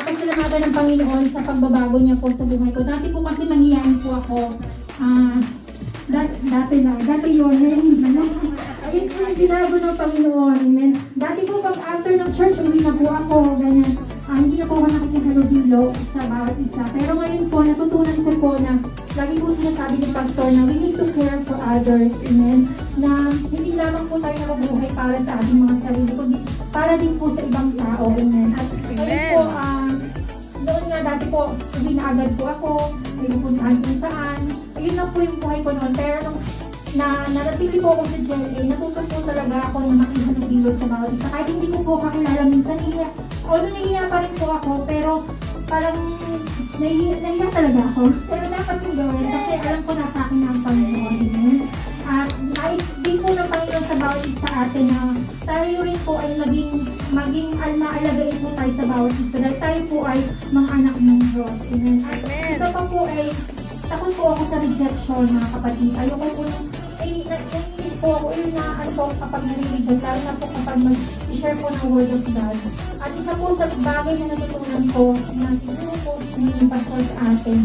pasalamatan ng Panginoon sa pagbabago niya po sa buhay ko. Dati po kasi mahihain po ako. Dati yun, ayun po yung binago ng Panginoon. Amen. Dati po pag after ng church, uwi na po ako, ganyan. Hindi na po ako nakikihalubilo sa bawat isa. Pero ngayon po, natutunan ko po na lagi po sinasabi ng pastor na we need to care for others. Amen. Na hindi lamang po tayo nabubuhay para sa ating mga sarili, kundi para din po sa ibang tao. Amen. At ngayon po, noon nga dati po, uwi na agad po ako, may pupuntahan kung saan. Ayun lang po yung buhay ko noon. Pero nung nanatili po ako sa JLA, natuto po talaga ako na makihalubilo sa bawat isa. Kahit hindi ko po kakilala minsan, nahihiya pa rin po ako, pero parang nahihiya talaga ako. Pero dapat yung gawin kasi alam ko na sa akin na ang Panginoon. At nais din po ng Panginoon sa bawat isa atin na tayo rin po ay maging maalagain po tayo sa bawat isa. Dahil tayo po ay mga anak ng Diyos. At isa pa po ay takot po ako sa rejection, mga kapatid. Ayoko po naiinis po ako kapag nare-reject, lalo na po kapag mag-share po ng Word of God. At isa po sa bagay na natutunan ko na siguro po yung pastor sa atin,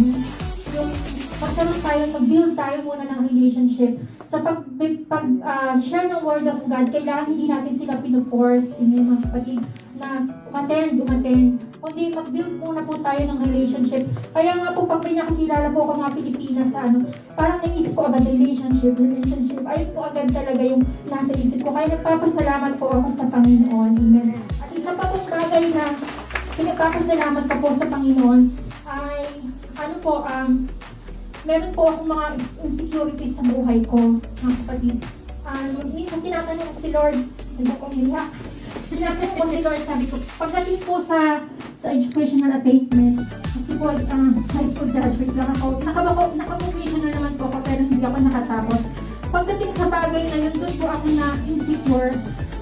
yung magkaroon tayo, mag-build tayo muna ng relationship. Sa pag-share ng Word of God, kailangan hindi natin sila pinuforce, mga kapatid, na umattend. Kundi mag-build muna po tayo ng relationship. Kaya nga po, pag may nakakilala po ako mga Pilipinas sa parang naisip ko agad relationship. Ayun po agad talaga yung nasa isip ko. Kaya nagpapasalamat po ako sa Panginoon. Amen. At isa pa pong bagay na pinagpapasalamat ko po sa Panginoon ay, meron po akong mga insecurities sa buhay ko, mga kapatid. Minsan tinatanong ko si Lord, tinatanong ko si Lord, sabi ko, pagdating po sa educational attainment, kasi po, high school graduate lang ako, naka-vocational naman po ako, pero hindi ako nakatapos. Pagdating sa bagay na yun, doon po ako na-insecure,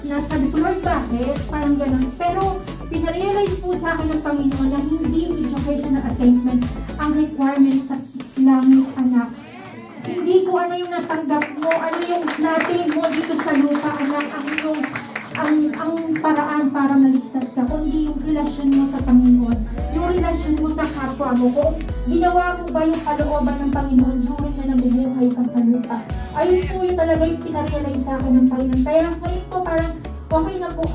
na sabi ko, Lord, bakit? Parang ganun. Pero, pinarealize po sa akin ng Panginoon na hindi yung educational attainment ang requirement sa langit, anak. Hindi ko ano yung natanggap mo, ano yung natin mo dito sa lupa, anak, ang paraan para maligtas ka, kundi yung relasyon mo sa Panginoon, yung relasyon mo sa kapwa mo, kung ginawa mo ba yung kalooban ng Panginoon during na nabubuhay ka sa lupa. Ayun po yung talaga yung pinarealize sa akin ng Panginoon. Kaya ngayon po parang okay na po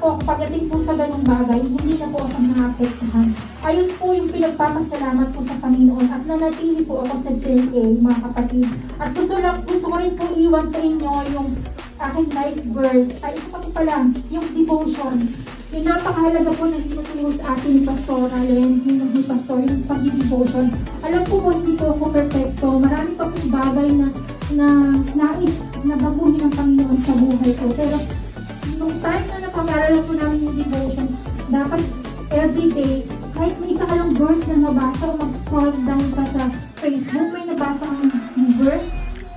ako pagdating po sa ganung bagay, hindi na po ako naapektuhan. Ayun po yung pinagpapasalamat po sa Panginoon at nanatili po ako sa JLA, mga kapatid. At gusto ko rin po iwan sa inyo yung aking life verse. Ay, isa pa po pala, yung devotion. Yung napakahalaga po na tinuturo sa atin ni Pastor Allen, ni Pastor, yung pag-devotion. Alam ko po, hindi po ako perfecto. Marami pa pong bagay na nais na baguhin ng Panginoon sa buhay ko. Pero nung time na napag-aralan po namin yung devotion, dapat everyday, kahit may isa ka lang verse na mabasa o mag-scroll down ka sa Facebook, may nabasa kang verse,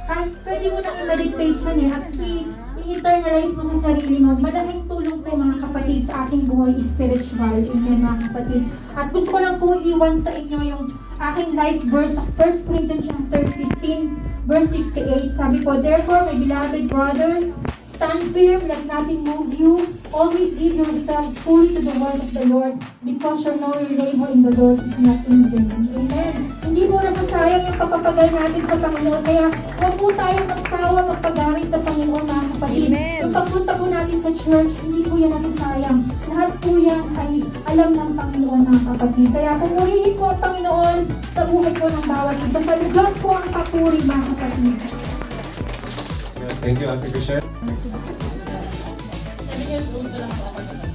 kahit pwede mo nang i-meditate yan at i-internalize mo sa sarili mo. Malaking tulong po mga kapatid sa ating buhay spiritual. Amen, mga kapatid. At gusto ko lang po iwan sa inyo yung aking life verse, 1 Corinthians chapter 15, verse 58. Sabi po, therefore, my beloved brothers, stand firm, let nothing move you. Always give yourselves fully to the word of the Lord, because you know your labor in the Lord is not in vain. Amen. Hindi po nasasayang yung pagpapagal natin sa Panginoon. Kaya huwag po tayo magsawa magpagaling sa Panginoon, mga kapatid. Amen. Yung pagpunta po natin sa church, hindi po yan nasasayang. Lahat po yan ay alam ng Panginoon, mga kapatid. Kaya pumurihin po ang Panginoon sa buhay po ng bawat isa. Sa Diyos po ang papuri, mga kapatid. Thank you, Ate Christian. 7 years old pa lang po ako noon.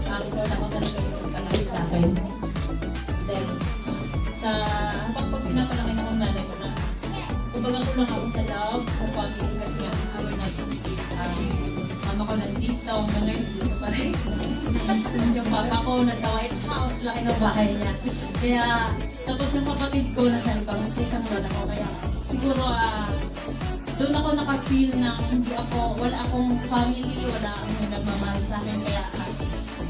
Nakita na ako talaga yung pagkalaki sa akin. Then, habang pag pinapalaki na akong nanay ko na, kumbaga kulang ako sa love, sa family, kasi nga, away natin, mama ko nandito, hanggang ngayon dito pa rin. Tapos yung papa ko, nasa White House, laki ng bahay niya. Kaya, tapos yung kapatid ko, nasa ibang sa isang lola ko, kaya siguro, doon ako naka-feel na wala akong family, wala akong nagmamahal sa akin. Kaya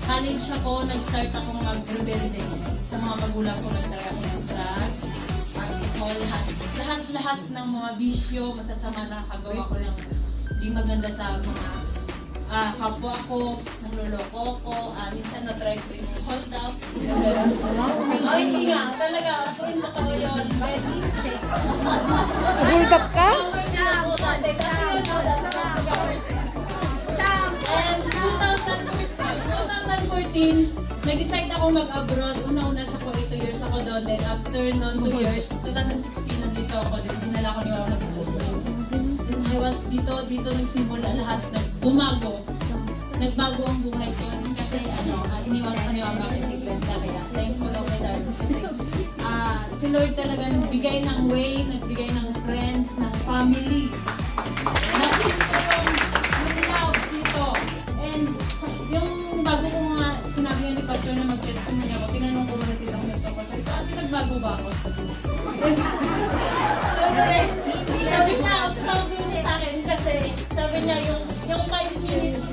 college ako, nag-start ako mag-rebelde sa mga magulang ko. Nag-try ako ng drugs, alcohol, lahat ng mga bisyo, masasama na nakagawa ko ng di maganda sa mga kapwa ko, nangluloko ko, minsan na-try ko yung hold up. Hindi nga, talaga, as in, totoo yun. Very Hold up ka? And 2014, nag-decide ako mag-abroad. Una-una sa ko, 2 years ako doon. Then after noon 2 years, 2016 nandito ako. Then dinala ko ni Mama dito sa Zoom. Then I was dito nagsimula lahat. Bumago. Nagbago ang buhay ko. Kasi iniwan ko ni Mama kay Tiglenda. Kaya thankful ako kay Lord. Kasi si Lord talaga nagbigay ng way, nagbigay ng friends, ng family. Nakita ko yung love dito. And yung bago ko nga sinabi nga ni Pastor na mag-testimony ako, tinanong ko muna silang nito ko. Sabi ko, nagbago ba ako? Sabi niya, sabi niya sa akin kasi sabi niya yung 5 minutes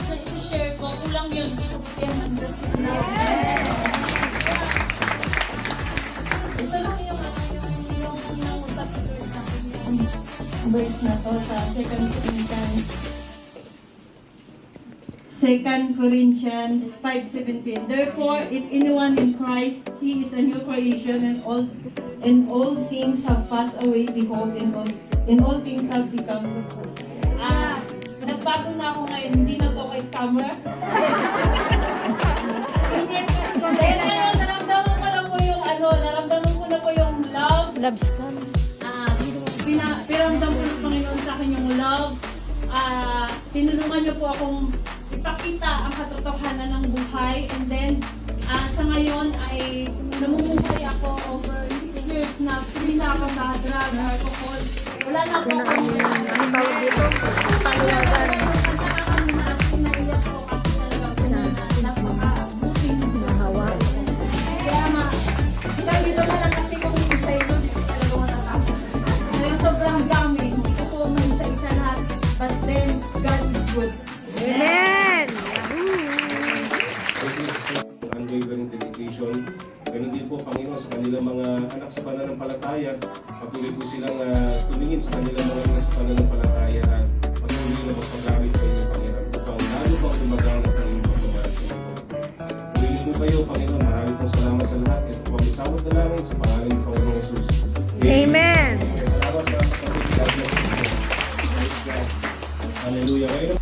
na isi-share ko, kulang yun sa kabutihan ng Diyos. Ito lang yung nangusap ko sa akin yung verse na to sa 2 Corinthians 5:17. Therefore, if anyone in Christ, he is a new creation, and all things have passed away. Behold, and all things have become new. Nagbago na ako ngayon. Hindi na po kay scammer. Kaya ngayon, naramdaman ko na po yung love. Love scam. Piramdam ko ng Panginoon sa akin yung love. Tinulungan niyo po akong ipakita ang katotohanan ng buhay. And then, sa ngayon ay namumuhay ako over 6 years na free na ako sa drug, alcohol. Wala na po ako. Ang tawag dito? Panglagan. Naiyak ko kasi talaga napaka-buting Hawa. Kaya dito na lang kasi kung isa yun, hindi ko talaga matatapos. Kaya sobrang dami, hindi ko po maisa-isa lahat. But then, God is good. Amen! Thank you sa unwavering dedication. Ganun din po, Panginoon, sa kanilang mga anak sa pananampalataya. Patuloy po silang tumingin sa kanilang mga anak sa pananampalataya at patuloy na magpagamit sa inyong Panginoon upang lalo pang tumagang at ang inyong pagmamahal sa inyo. Patuloy po kayo, Panginoon. Maraming pong salamat sa lahat. Ito po ang isawat na langit sa pangalan ng Panginoong Jesus. Amen! Salamat mga kapatid. God bless you. Praise God. Hallelujah. Ngayon,